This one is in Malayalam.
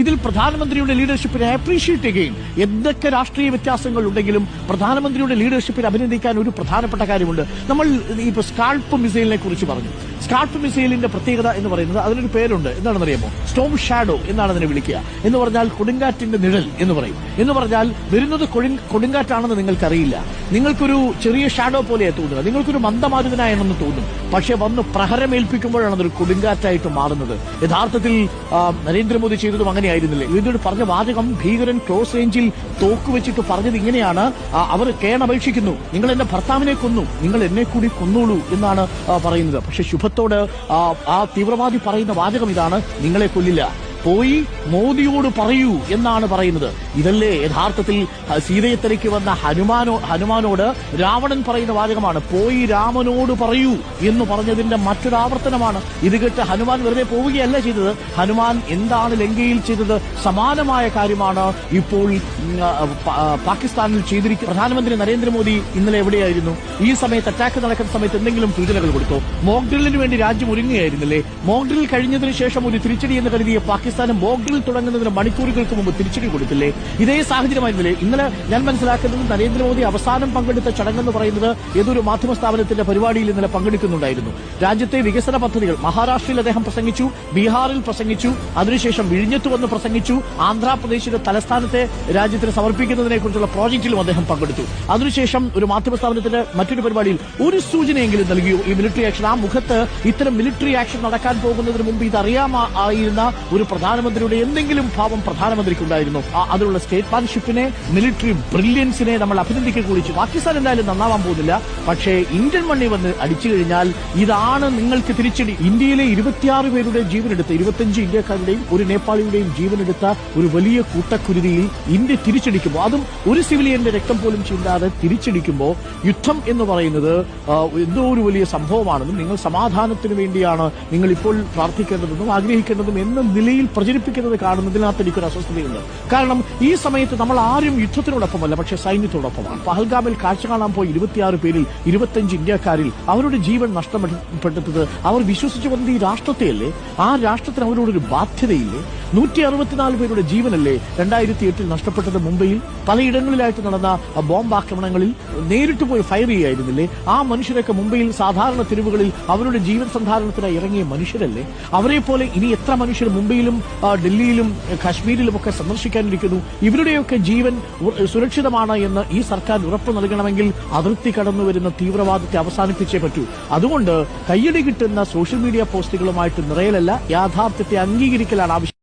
ഇതിൽ പ്രധാനമന്ത്രിയുടെ ലീഡർഷിപ്പിനെ അപ്രീഷിയേറ്റ് ചെയ്യുകയും എന്തൊക്കെ രാഷ്ട്രീയ വ്യത്യാസങ്ങൾ ഉണ്ടെങ്കിലും പ്രധാനമന്ത്രിയുടെ ലീഡർഷിപ്പിനെ അഭിനന്ദിക്കാൻ ഒരു പ്രധാനപ്പെട്ട കാര്യമുണ്ട്. നമ്മൾ ഇപ്പോൾ സ്കാൾപ്പ് മിസൈലിനെ കുറിച്ച് പറഞ്ഞു. സ്കാൾപ്പ് മിസൈലിന്റെ പ്രത്യേകത എന്ന് പറയുന്നത് അതിനൊരു പേരുണ്ട്. എന്താണെന്നറിയാമോ? സ്റ്റോം ഷാഡോ എന്നാണ് അതിനെ വിളിക്കുക. എന്ന് പറഞ്ഞാൽ കൊടുങ്കാറ്റിന്റെ നിഴൽ എന്ന് പറയും. എന്ന് പറഞ്ഞാൽ വരുന്നത് കൊടുങ്കാറ്റാണെന്ന് നിങ്ങൾക്കറിയില്ല. നിങ്ങൾക്കൊരു ചെറിയ ഷാഡോ പോലെയാണ് തോന്നുക. നിങ്ങൾക്കൊരു മന്ദമാരുതനായെന്ന് തോന്നും. പക്ഷെ വന്ന് പ്രഹരമേൽപ്പിക്കുമ്പോഴാണ് അതൊരു കൊടുങ്കാറ്റായിട്ട് മാറുന്നത്. യഥാർത്ഥത്തിൽ നരേന്ദ്രമോദി ചെയ്തതും അങ്ങനെയായിരുന്നില്ലേ? ഇതിനോട് പറഞ്ഞ വാചകം ഭീകരൻ ക്ലോസ് റേഞ്ചിൽ തോക്കുവെച്ചിട്ട് പറഞ്ഞത് ഇങ്ങനെയാണ്: അവർ കേണപേക്ഷിക്കുന്നു, നിങ്ങൾ എന്റെ ഭർത്താവിനെ കൊന്നു, നിങ്ങൾ എന്നെ കൂടി കൊന്നോളൂ എന്നാണ് പറയുന്നത്. പക്ഷെ ശുഭത്തോട് ആ തീവ്രവാദി പറയുന്ന വാചകം ഇതാണ്: നിങ്ങളെ കൊല്ലില്ല, പോയി മോദിയോട് പറയൂ എന്നാണ് പറയുന്നത്. ഇതല്ലേ യഥാർത്ഥത്തിൽ സീതയെ തിരക്കി വന്ന ഹനുമാനോട് രാവണൻ പറയുന്ന വാചകമാണ്: പോയി രാമനോട് പറയൂ എന്ന് പറഞ്ഞതിന്റെ മറ്റൊരാവർത്തനമാണ്. ഇത് കേട്ട് ഹനുമാൻ വെറുതെ പോവുകയല്ല ചെയ്തത്. ഹനുമാൻ എന്താണ് ലങ്കയിൽ ചെയ്തത്? സമാനമായ കാര്യമാണ് ഇപ്പോൾ പാകിസ്ഥാനിൽ ചെയ്തിരിക്കുന്നത്. പ്രധാനമന്ത്രി നരേന്ദ്രമോദി ഇന്നലെ എവിടെയായിരുന്നു? ഈ സമയത്ത് അറ്റാക്ക് നടക്കുന്ന സമയത്ത് എന്തെങ്കിലും സൂചനകൾ കൊടുത്തോ? മോക്ക് ഡ്രില്ലിന് വേണ്ടി രാജ്യം ഒരുങ്ങുകയായിരുന്നില്ലേ? മോക്ക് ഡ്രിൽ കഴിഞ്ഞതിന് ശേഷം ഒരു തിരിച്ചടി എന്ന് കരുതിയ പാകിസ്ഥാനും മോക്ക് ഡ്രിൽ തുടങ്ങുന്നതിന് മണിക്കൂറുകൾക്ക് മുമ്പ് തിരിച്ചടി കൊടുത്തില്ലേ? ഇതേ സാഹചര്യമായിരുന്നില്ലേ? ഇന്നലെ ഞാൻ മനസ്സിലാക്കുന്നത് നരേന്ദ്രമോദി അവസാനം പങ്കെടുത്ത ചടങ്ങെന്ന് പറയുന്നത് ഏതൊരു മാധ്യമ സ്ഥാപനത്തിന്റെ പരിപാടിയിൽ ഇന്നലെ പങ്കെടുക്കുന്നുണ്ടായിരുന്നു. രാജ്യത്തെ വികസന പദ്ധതികൾ മഹാരാഷ്ട്രയിൽ അദ്ദേഹം പ്രസംഗിച്ചു, ബീഹാറിൽ പ്രസംഗിച്ചു, അതിനുശേഷം വിഴിഞ്ഞത്ത് വന്ന് പ്രസംഗിച്ചു, ആന്ധ്രാപ്രദേശിന്റെ തലസ്ഥാനത്തെ രാജ്യത്തിന് സമർപ്പിക്കുന്നതിനെ കുറിച്ചുള്ള പ്രോജക്റ്റിലും അദ്ദേഹം പങ്കെടുത്തു. അതിനുശേഷം ഒരു മാധ്യമ സ്ഥാപനത്തിന്റെ മറ്റൊരു പരിപാടിയിൽ ഒരു സൂചനയെങ്കിലും നൽകിയോ ഈ മിലിറ്ററി ആക്ഷൻ? ആ മുഖത്ത് ഇത്തരം മിലിറ്ററി ആക്ഷൻ നടക്കാൻ പോകുന്നതിന് മുമ്പ് ഇതറിയാമായിരുന്ന ഒരു പ്രധാനമന്ത്രിയുടെ എന്തെങ്കിലും ഭാവം പ്രധാനമന്ത്രിക്കുണ്ടായിരുന്നു? അതിലുള്ള സ്റ്റേറ്റ്മാൻഷിപ്പിനെ, മിലിറ്ററി ബ്രില്യൻസിനെ നമ്മൾ അഭിനന്ദിക്കുക കൂടി ചെയ്തു. പാകിസ്ഥാൻ എന്തായാലും നന്നാവാൻ പോകുന്നില്ല. പക്ഷേ ഇന്ത്യൻ മണ്ണിൽ വന്ന് അടിച്ചു കഴിഞ്ഞാൽ ഇതാണ് നിങ്ങൾക്ക് തിരിച്ചടി. ഇന്ത്യയിലെ 26 പേരുടെ ജീവനെടുത്ത, 25 ഇന്ത്യക്കാരുടെയും ഒരു നേപ്പാളിയുടെയും ജീവനെടുത്ത ഒരു വലിയ കൂട്ടക്കുരുതിയിൽ ഇന്ത്യ തിരിച്ചടിക്കുമ്പോൾ, അതും ഒരു സിവിലിയന്റെ രക്തം പോലും ചിന്താതെ തിരിച്ചടിക്കുമ്പോൾ, യുദ്ധം എന്ന് പറയുന്നത് എന്തോ ഒരു വലിയ സംഭവമാണെന്നും നിങ്ങൾ സമാധാനത്തിന് വേണ്ടിയാണ് നിങ്ങൾ ഇപ്പോൾ പ്രാർത്ഥിക്കേണ്ടതെന്നും ആഗ്രഹിക്കേണ്ടതും എന്ന നിലയിൽ പ്രചരിപ്പിക്കുന്നത് കാണുന്നതിനകത്ത് എനിക്കൊരു അസ്വസ്ഥതയുണ്ട്. കാരണം ഈ സമയത്ത് നമ്മൾ ആരും യുദ്ധത്തിനോടൊപ്പമല്ല, പക്ഷേ സൈന്യത്തോടൊപ്പമാണ്. പഹൽഗാമിൽ കാഴ്ച കാണാൻ പോയി 26 പേരിൽ 25 ഇന്ത്യക്കാരിൽ അവരുടെ ജീവൻ നഷ്ടപ്പെട്ടത് അവർ വിശ്വസിച്ചു വന്നത് ഈ രാഷ്ട്രത്തെയല്ലേ? ആ രാഷ്ട്രത്തിന് അവരോടൊരു ബാധ്യതയില്ലേ? 164 പേരുടെ ജീവനല്ലേ 2008 നഷ്ടപ്പെട്ടത്? മുംബൈയിൽ പലയിടങ്ങളിലായിട്ട് നടന്ന ബോംബ് ആക്രമണങ്ങളിൽ നേരിട്ട് പോയി ഫയർ ചെയ്യായിരുന്നില്ലേ? ആ മനുഷ്യരൊക്കെ മുംബൈയിൽ സാധാരണ തെരുവുകളിൽ അവരുടെ ജീവൻ സന്ധാരണത്തിനായി ഇറങ്ങിയ മനുഷ്യരല്ലേ? അവരെ പോലെ ഇനി എത്ര മനുഷ്യർ മുംബൈയിലും ഡൽഹിയിലും കാശ്മീരിലും ഒക്കെ സന്ദർശിക്കാനിരിക്കുന്നു? ഇവരുടെയൊക്കെ ജീവൻ സുരക്ഷിതമാണ് എന്ന് ഈ സർക്കാർ ഉറപ്പ് നൽകണമെങ്കിൽ അതിർത്തി കടന്നുവരുന്ന തീവ്രവാദത്തെ അവസാനിപ്പിച്ചേ പറ്റൂ. അതുകൊണ്ട് കയ്യടി കിട്ടുന്ന സോഷ്യൽ മീഡിയ പോസ്റ്റുകളുമായിട്ട് നിറയലല്ല, യാഥാർത്ഥ്യത്തെ അംഗീകരിക്കലാണ് ആവശ്യം.